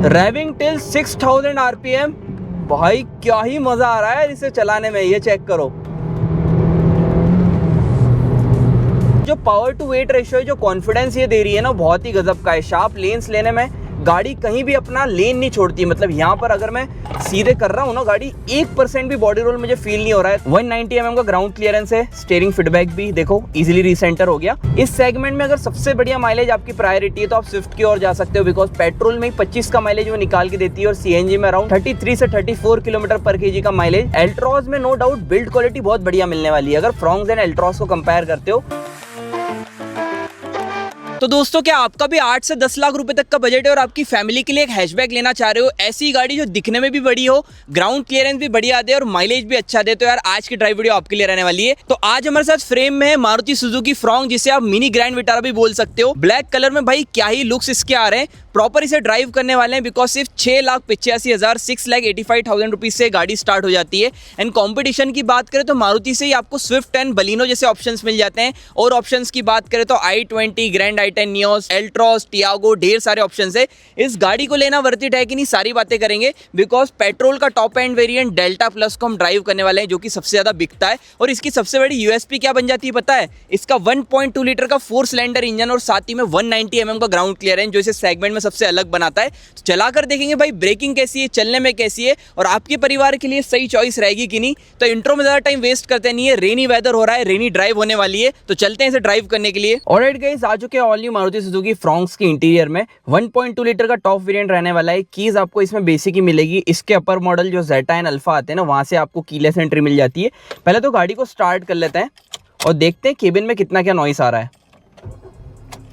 Raving till 6000 RPM. भाई क्या ही मजा आ रहा है इसे चलाने में, ये चेक करो। जो पावर टू वेट रेशियो है, जो कॉन्फिडेंस ये दे रही है ना, बहुत ही गजब का है। शार्प लेन्स लेने में गाड़ी कहीं भी अपना लेन नहीं छोड़ती। मतलब यहाँ पर अगर मैं सीधे कर रहा हूँ ना, गाड़ी 1% भी बॉडी रोल मुझे फील नहीं हो रहा है। 190 mm का ग्राउंड क्लियरेंस है। स्टीयरिंग फीडबैक भी देखो इजीली रिसेंटर हो गया। इस सेगमेंट में अगर सबसे बढ़िया माइलेज आपकी प्रायोरिटी है तो आप स्विफ्ट की ओर जा सकते हो, बिकॉज पेट्रोल में 25 का माइलेज वो निकाल के देती है और सीएनजी में अराउंड 33 से 34 किलोमीटर पर केजी का माइलेज। एल्ट्रॉज में नो डाउट बिल्ड क्वालिटी बहुत बढ़िया मिलने वाली है अगर फ्रॉन्क्स एंड एल्ट्रॉज को कंपेयर करते हो। तो दोस्तों, क्या आपका भी 8 से 10 लाख रुपए तक का बजट है और आपकी फैमिली के लिए एक हैचबैक लेना चाह रहे हो, ऐसी गाड़ी जो दिखने में भी बड़ी हो, ग्राउंड क्लियरेंस भी बढ़िया दे और माइलेज भी अच्छा दे, तो यार आज की ड्राइव वीडियो आपके लिए रहने वाली है। तो आज हमारे साथ फ्रेम में है मारुति सुजुकी फ्रॉन्क, जिसे आप मिनी ग्रैंड विटारा भी बोल सकते हो। ब्लैक कलर में भाई क्या ही लुक्स इसके आ रहे हैं। प्रॉपर इसे ड्राइव करने वाले हैं बिकॉज सिर्फ 6,85,000 6,85,000 रुपीज से गाड़ी स्टार्ट हो जाती है। एंड कंपटीशन की बात करें तो मारुति से ही आपको स्विफ्ट एंड बलिनो जैसे ऑप्शंस मिल जाते हैं। और ऑप्शंस की बात करें तो i20, grand i10 Nios, एल्ट्रॉस, Tiago, ढेर सारे ऑप्शंस है। इस गाड़ी को लेना वर्थ इट है कि नहीं, सारी बातें करेंगे। बिकॉज पेट्रोल का top end variant delta plus को हम ड्राइव करने वाले हैं, जो कि सबसे ज्यादा बिकता है। और इसकी सबसे बड़ी यूएसपी क्या बन जाती है पता है? इसका 1.2 लीटर का 4 सिलेंडर इंजन और साथ ही में 190 mm का ग्राउंड क्लियरेंस, जो इसे सेगमेंट में सबसे अलग बनाता है। तो चलाकर देखेंगे भाई ब्रेकिंग कैसी है, चलने में कैसी है और आपके परिवार के लिए सही चॉइस रहेगी कि नहीं। तो इंट्रो में ज्यादा टाइम वेस्ट करते नहीं है, रेनी वेदर हो रहा है, रेनी ड्राइव होने वाली है, तो चलते हैं इसे ड्राइव करने के लिए। ऑलराइट गाइस, आ चुके हैं all new Maruti Suzuki Fronx के इंटीरियर में। 1.2 लीटर का टॉप वेरिएंट रहने वाला है। कीज आपको इसमें बेसिक ही मिलेगी। इसके अपर मॉडल जो जेटा एंड अल्फा आते हैं ना, वहां से आपको कीलेस एंट्री मिल जाती है। पहले तो गाड़ी को स्टार्ट कर लेते हैं और देखते हैं केबिन में कितना क्या नॉइस आ रहा है।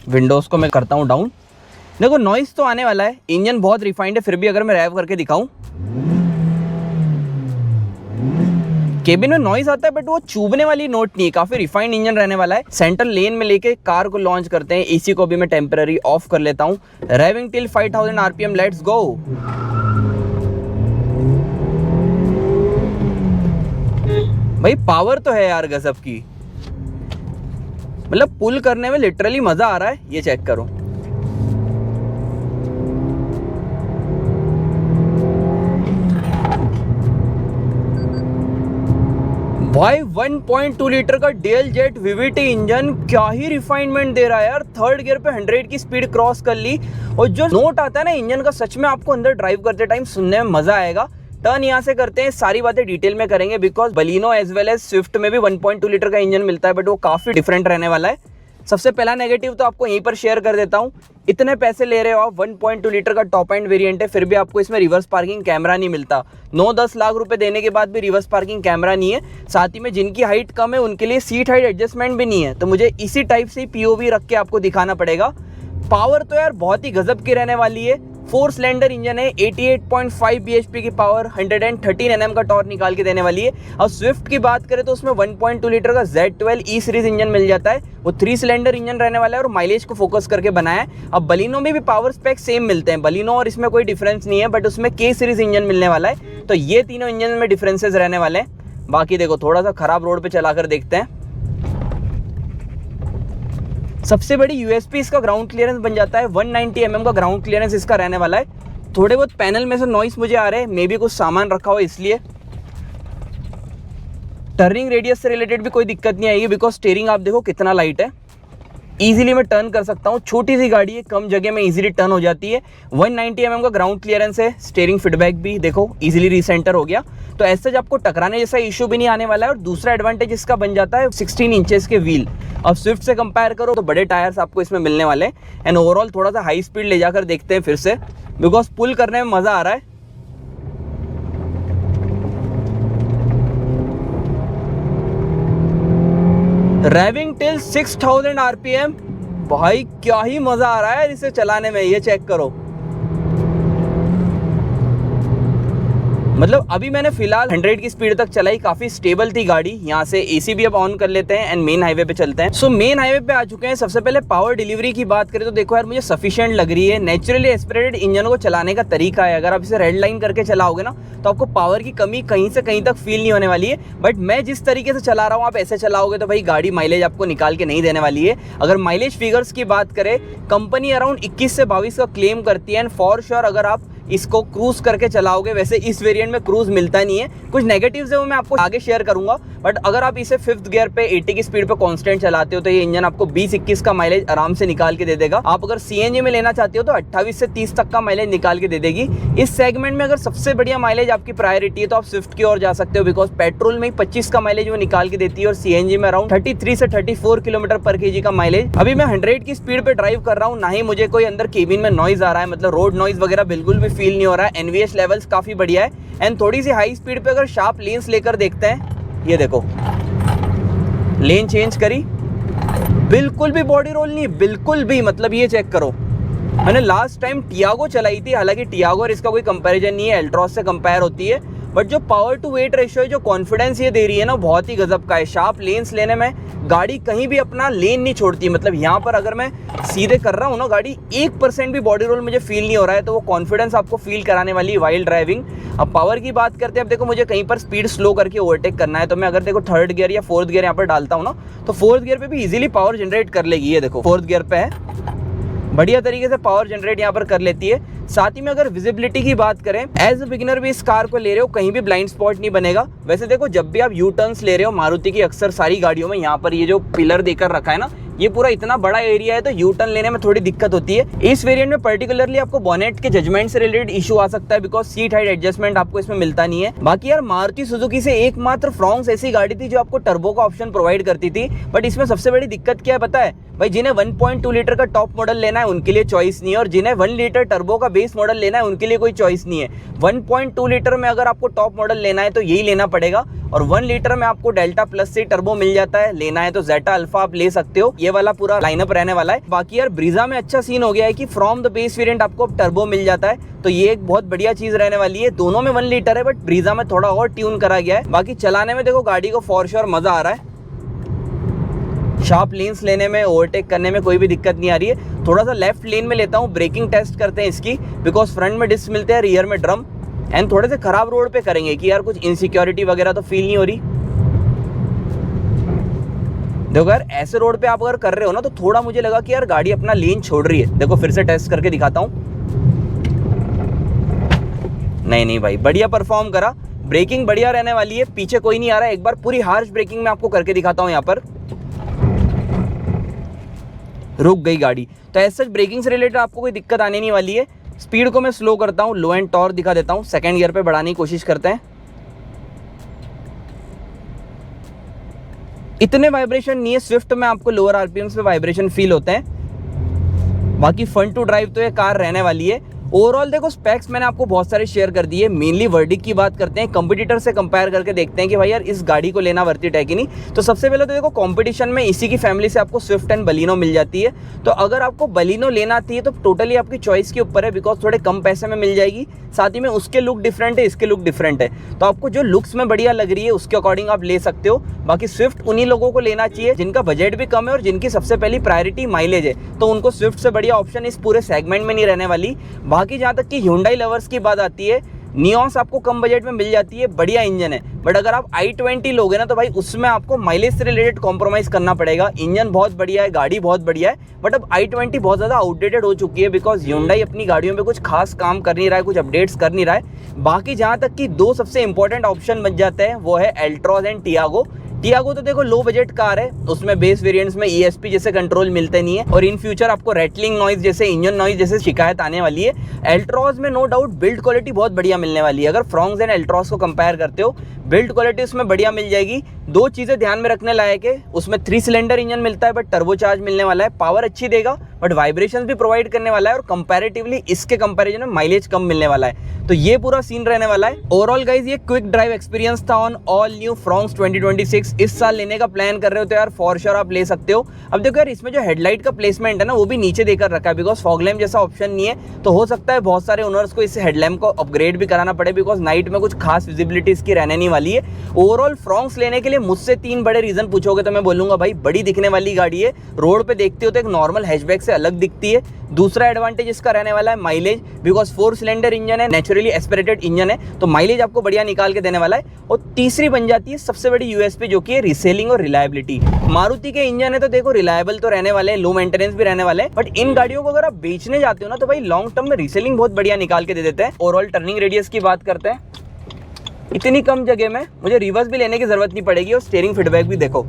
विंडोज को मैं करता हूँ डाउन। देखो नॉइस तो आने वाला है, इंजन बहुत रिफाइंड है, फिर भी अगर मैं रैव करके दिखाऊं, केबिन में नॉइस आता है बट वो चुभने वाली नोट नहीं है। काफी रिफाइंड इंजन रहने वाला है। सेंटर लेन में लेके कार को लॉन्च करते हैं। एसी को भी मैं टेम्पररी ऑफ कर लेता हूं। Raving till 5000 RPM, let's go. भाई पावर तो है यार गजब की, मतलब पुल करने में लिटरली मजा आ रहा है। ये चेक करो, भाई 1.2 लीटर का डेल जेट वीवीटी इंजन क्या ही रिफाइनमेंट दे रहा है यार। थर्ड गियर पे 100 की स्पीड क्रॉस कर ली और जो नोट आता है ना इंजन का, सच में आपको अंदर ड्राइव करते टाइम सुनने में मजा आएगा। टर्न यहाँ से करते हैं, सारी बातें डिटेल में करेंगे because Baleno as well as Swift में भी 1.2 लीटर का इंजन मिलता है, बट वो काफी डिफरेंट रहने वाला है। सबसे पहला नेगेटिव तो आपको यहीं पर शेयर कर देता हूँ। इतने पैसे ले रहे हो आप, 1.2 लीटर का टॉप एंड वेरिएंट है, फिर भी आपको इसमें रिवर्स पार्किंग कैमरा नहीं मिलता। 9-10 लाख रुपए देने के बाद भी रिवर्स पार्किंग कैमरा नहीं है। साथ ही में जिनकी हाइट कम है उनके लिए सीट हाइट एडजस्टमेंट भी नहीं है, तो मुझे इसी टाइप से पीओवी रख के आपको दिखाना पड़ेगा। पावर तो यार बहुत ही गजब की रहने वाली है। 4 सिलेंडर इंजन है, 88.5 bhp की पावर, 113 Nm का टॉर्क निकाल के देने वाली है। और स्विफ्ट की बात करें तो उसमें 1.2 लीटर का Z12 ई सीरीज इंजन मिल जाता है। वो 3 सिलेंडर इंजन रहने वाला है और माइलेज को फोकस करके बनाया है। अब बलिनो में भी पावर स्पेक सेम मिलते हैं, बलिनो और इसमें कोई डिफरेंस नहीं है, बट उसमें K सीरीज इंजन मिलने वाला है। तो ये तीनों इंजन में डिफरेंसेस रहने वाले हैं। बाकी देखो थोड़ा सा खराब रोड पे चलाकर देखते हैं। सबसे बड़ी यूएसपी इसका ग्राउंड क्लियरेंस बन जाता है। 190 mm का ग्राउंड क्लियरेंस इसका रहने वाला है। थोड़े बहुत पैनल में से नॉइस मुझे आ रहे हैं, मे बी कुछ सामान रखा हो इसलिए। टर्निंग रेडियस से रिलेटेड भी कोई दिक्कत नहीं आएगी बिकॉज स्टीयरिंग आप देखो कितना लाइट है, इजीली मैं टर्न कर सकता हूँ। छोटी सी गाड़ी है, कम जगह में इजीली टर्न हो जाती है। 190 mm का ग्राउंड क्लियरेंस है। स्टीयरिंग फीडबैक भी देखो इजीली रिसेंटर हो गया, तो ऐसे आपको टकराने जैसा इशू भी नहीं आने वाला है। और दूसरा एडवांटेज इसका बन जाता है 16 इंचेस के व्हील। अब स्विफ्ट से कंपेयर करो तो बड़े टायर्स आपको इसमें मिलने वाले हैं। एंड ओवरऑल थोड़ा सा हाई स्पीड ले जाकर देखते हैं फिर से, बिकॉज पुल करने में मजा आ रहा है। रेविंग टिल 6000 आरपीएम, भाई क्या ही मजा आ रहा है इसे चलाने में, ये चेक करो। मतलब अभी मैंने फिलहाल 100 की स्पीड तक चलाई, काफी स्टेबल थी गाड़ी। यहाँ से एसी भी अब ऑन कर लेते हैं एंड मेन हाईवे पे चलते हैं। सो मेन हाईवे पे आ चुके हैं। सबसे पहले पावर डिलीवरी की बात करें तो देखो यार मुझे सफिशिएंट लग रही है। नेचुरली एस्पिरेटेड इंजन को चलाने का तरीका है, अगर आप इसे रेड लाइन करके चलाओगे ना तो आपको पावर की कमी कहीं से कहीं तक फील नहीं होने वाली है। बट मैं जिस तरीके से चला रहा हूँ, आप ऐसे चलाओगे तो भाई गाड़ी माइलेज आपको निकाल के नहीं देने वाली है। अगर माइलेज फिगर्स की बात करें, कंपनी अराउंड 21 से 22 का क्लेम करती है। एंड फॉर श्योर अगर आप इसको क्रूज करके चलाओगे। वैसे इस वेरिएंट में क्रूज मिलता नहीं है, कुछ नेगेटिव्स है वो मैं आपको आगे शेयर करूंगा, बट अगर आप इसे 5th गियर पे 80 की स्पीड पे कांस्टेंट चलाते हो तो ये इंजन आपको 20-21 का माइलेज आराम से निकाल के दे देगा। आप अगर सीएनजी में लेना चाहते हो तो 28 से 30 तक का माइलेज निकाल के दे देगी। इस सेगमेंट में अगर सबसे बढ़िया माइलेज आपकी प्रायोरिटी है तो आप स्विफ्ट की ओर जा सकते हो, बिकॉज पेट्रोल में 25 का माइलेज वो निकाल के देती है और सीएनजी में अराउंड 33 से 34 किलोमीटर पर केजी का माइलेज। अभी मैं 100 की स्पीड पे ड्राइव कर रहा हूँ, ना ही मुझे कोई अंदर केबिन में नॉइज आ रहा है, मतलब रोड नॉइज वगैरह बिल्कुल भी फील नहीं हो रहा है। एनवीएच लेवल्स काफी बढ़िया है। एंड थोड़ी सी हाई स्पीड पे अगर शार्प लेन्स लेकर देखते हैं, ये देखो लेन चेंज करी, बिल्कुल भी बॉडी रोल नहीं, बिल्कुल भी, मतलब ये चेक करो। मैंने लास्ट टाइम टियागो चलाई थी, हालांकि टियागो और इसका कोई कंपैरिजन नहीं है, एल्ट्रॉस से कंपेयर होती है, बट जो पावर टू वेट रेशियो है, जो कॉन्फिडेंस ये दे रही है ना, बहुत ही गजब का है। शार्प लेन्स लेने में गाड़ी कहीं भी अपना लेन नहीं छोड़ती, मतलब यहाँ पर अगर मैं सीधे कर रहा हूँ ना, गाड़ी 1% भी बॉडी रोल मुझे फील नहीं हो रहा है, तो वो कॉन्फिडेंस आपको फील कराने वाली है वाइल ड्राइविंग। अब पावर की बात करते हैं, अब देखो मुझे कहीं पर स्पीड स्लो करके ओवरटेक करना है, तो मैं अगर देखो 3rd गियर या 4th गियर यहाँ पर डालता हूँ ना, तो 4th गियर पे भी इजीली पावर जनरेट कर लेगी। ये देखो 4th गियर पे है, बढ़िया तरीके से पावर जनरेट यहाँ पर कर लेती है। साथ ही में अगर विजिबिलिटी की बात करें, एज अ बिगिनर भी इस कार को ले रहे हो, कहीं भी ब्लाइंड स्पॉट नहीं बनेगा। वैसे देखो जब भी आप यू टर्न्स ले रहे हो, मारुति की अक्सर सारी गाड़ियों में यहाँ पर ये जो पिलर देकर रखा है ना, ये पूरा इतना बड़ा एरिया है, तो यू टर्न लेने में थोड़ी दिक्कत होती है। इस वेरिएंट में पर्टिकुलरली आपको बोनेट के जजमेंट से रिलेटेड इशू आ सकता है, बिकॉज सीट हाइट एडजस्टमेंट आपको इसमें मिलता नहीं है। बाकी यार मारुति सुजुकी से एकमात्र फ्रॉन्क्स ऐसी गाड़ी थी जो आपको टर्बो का ऑप्शन प्रोवाइड करती थी, बट इसमें सबसे बड़ी दिक्कत क्या है पता है भाई, जिन्हें 1.2 लीटर का टॉप मॉडल लेना है उनके लिए चॉइस नहीं है, और जिन्हें 1 लीटर टर्बो का बेस मॉडल लेना है उनके लिए कोई चॉइस नहीं है। 1.2 लीटर में अगर आपको टॉप मॉडल लेना है तो यही लेना पड़ेगा, और 1 लीटर में आपको डेल्टा प्लस से टर्बो मिल जाता है। लेना है तो जेटा अल्फा आप ले सकते हो, ये वाला पूरा लाइनअप रहने वाला है। बाकी यार ब्रीजा में अच्छा सीन हो गया है कि फ्रॉम द बेस वेरिएंट आपको अब टर्बो मिल जाता है, तो ये एक बहुत बढ़िया चीज रहने वाली है। दोनों में 1 लीटर है, बट ब्रीजा में थोड़ा और ट्यून करा गया है। बाकी चलाने में देखो गाड़ी को फॉर श्योर मजा आ रहा है, शार्प लेन्स लेने में, ओवरटेक करने में कोई भी दिक्कत नहीं आ रही है। थोड़ा सा लेफ्ट लेन में लेता हूँ, ब्रेकिंग टेस्ट करते हैं इसकी, बिकॉज फ्रंट में डिस्क मिलते हैं, रियर में ड्रम, एंड थोड़े से खराब रोड पे करेंगे कि यार कुछ इनसिक्योरिटी वगैरह तो फील नहीं हो रही। देखो यार ऐसे रोड पे आप अगर कर रहे हो ना, तो थोड़ा मुझे लगा कि यार गाड़ी अपना लेन छोड़ रही है। देखो फिर से टेस्ट करके दिखाता हूँ, नहीं भाई बढ़िया परफॉर्म करा, ब्रेकिंग बढ़िया रहने वाली है, पीछे कोई नहीं आ रहा है। एक बार पूरी हार्श ब्रेकिंग में आपको करके दिखाता हूँ, यहाँ पर रुक गई गाड़ी, तो ऐसे ब्रेकिंग से रिलेटेड आपको कोई दिक्कत आने नहीं वाली है। स्पीड को मैं स्लो करता हूँ, लो एंड टॉर्क दिखा देता हूँ, 2nd गियर पे बढ़ाने की कोशिश करते हैं। इतने वाइब्रेशन नहीं है, स्विफ्ट में आपको लोअर आरपीएम्स पे वाइब्रेशन फील होते हैं। बाकी फन टू ड्राइव तो ये कार रहने वाली है। ओवरऑल देखो स्पेक्स मैंने आपको बहुत सारे शेयर कर दिए, मेनली वर्डिक की बात करते हैं, कंपटीटर से कंपेयर करके देखते हैं कि भाई यार इस गाड़ी को लेना वर्थ इट है कि नहीं। तो सबसे पहले तो देखो कंपटीशन में इसी की फैमिली से आपको स्विफ्ट एंड बलिनो मिल जाती है, तो अगर आपको बलिनो लेना आती है तो टोटली आपकी चॉइस के ऊपर है, बिकॉज थोड़े कम पैसे में मिल जाएगी। साथ ही में उसके लुक डिफरेंट है, इसके लुक डिफरेंट है, तो आपको जो लुक्स में बढ़िया लग रही है उसके अकॉर्डिंग आप ले सकते हो। बाकी स्विफ्ट उन्हीं लोगों को लेना चाहिए जिनका बजट भी कम है और जिनकी सबसे पहली प्रायोरिटी माइलेज है, तो उनको स्विफ्ट से बढ़िया ऑप्शन इस पूरे सेगमेंट में नहीं रहने वाली। बाकी जहाँ तक कि Hyundai लवर्स की बात आती है, नियोस आपको कम बजट में मिल जाती है, बढ़िया इंजन है, बट अगर आप i20 लोगे ना तो भाई उसमें आपको माइलेज से रिलेटेड कॉम्प्रोमाइज करना पड़ेगा। इंजन बहुत बढ़िया है, गाड़ी बहुत बढ़िया है, बट अब i20 बहुत ज़्यादा आउटडेटेड हो चुकी है, बिकॉज Hyundai अपनी गाड़ियों में कुछ खास काम कर नहीं रहा है, कुछ अपडेट्स कर नहीं रहा है। बाकी जहाँ तक कि 2 सबसे इंपॉर्टेंट ऑप्शन बन जाते हैं, वो है एल्ट्रॉस एंड टियागो। टियागो तो देखो लो बजट कार है, उसमें बेस वेरिएंट्स में ESP जैसे कंट्रोल मिलते नहीं है, और इन फ्यूचर आपको रैटलिंग नॉइज जैसे, इंजन नॉइज जैसे शिकायत आने वाली है। एल्ट्रॉस में नो डाउट बिल्ड क्वालिटी बहुत बढ़िया मिलने वाली है। अगर फ्रॉन्क्स एंड एल्ट्रॉस को कंपेयर करते हो, बिल्ड क्वालिटी उसमें बढ़िया मिल जाएगी। 2 चीजें ध्यान में रखने लायक है, उसमें 3 सिलेंडर इंजन मिलता है, बट टर्बो चार्ज मिलने वाला है, पावर अच्छी देगा बट वाइब्रेशन भी प्रोवाइड करने वाला है, और कंपैरेटिवली इसके कंपैरिजन में माइलेज कम मिलने वाला है। तो ये पूरा सीन रहने वाला है। ओवरऑल गाइज ये क्विक ड्राइव एक्सपीरियंस था ऑन ऑल न्यू फ्रॉन्क्स 2026। इस साल लेने का प्लान कर रहे हो तो यार फॉर श्योर आप ले सकते हो। अब देखो यार इसमें जो हेडलाइट का प्लेसमेंट है ना, वो भी नीचे देकर रखा है, बिकॉज फॉग लैम्प जैसा ऑप्शन नहीं है, तो हो सकता है बहुत सारे ओनर्स को इस हेडलैम्प को अपग्रेड भी कराना पड़े, बिकॉज नाइट में कुछ खास विजिबिलिटी इसकी रहने नहीं वाली है। ओवरऑल फ्रॉन्क्स लेने के लिए मुझसे 3 बड़े रीजन पूछोगे तो मैं बोलूंगा भाई बड़ी दिखने वाली गाड़ी है, रोड पे देखते हो तो एक नॉर्मल हैचबैक से अलग दिखती है। दूसरा एडवांटेज इसका रहने वाला है माइलेज, बिकॉज 4 सिलेंडर इंजन है, नेचुरली नेचुरली एस्पिरेटेड इंजन है, तो माइलेज आपको बढ़िया निकाल के देने वाला है। और तीसरी बन जाती है सबसे बड़ी यूएसपी, जो कि है रीसेलिंग और रिलायबिलिटी। मारुति के इंजन है तो देखो रिलायबल तो रहने वाले हैं, लो मेंटेनेंस भी रहने वाले हैं, बट इन गाड़ियों को अगर आप बेचने जाते हो ना तो भाई लॉन्ग टर्म में रीसेलिंग बहुत बढ़िया निकाल के दे देते हैं। ओवरऑल टर्निंग रेडियस की बात करते हैं, इतनी कम जगह में मुझे रिवर्स भी लेने की जरूरत नहीं पड़ेगी। और स्टीयरिंग फीडबैक भी देखो,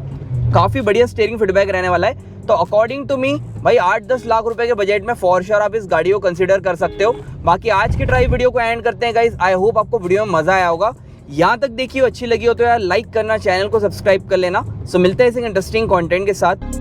काफी बढ़िया स्टीयरिंग फीडबैक रहने वाला है। तो अकॉर्डिंग टू मी भाई 8-10 लाख रुपए के बजट में फॉर श्योर आप इस गाड़ी को कंसीडर कर सकते हो। बाकी आज की ड्राइव वीडियो को एंड करते हैं गाइस। आई होप आपको वीडियो में मजा आया होगा। यहाँ तक देखिए अच्छी लगी हो तो यार लाइक करना, चैनल को सब्सक्राइब कर लेना। सो मिलते हैं इस इंटरेस्टिंग कंटेंट के साथ।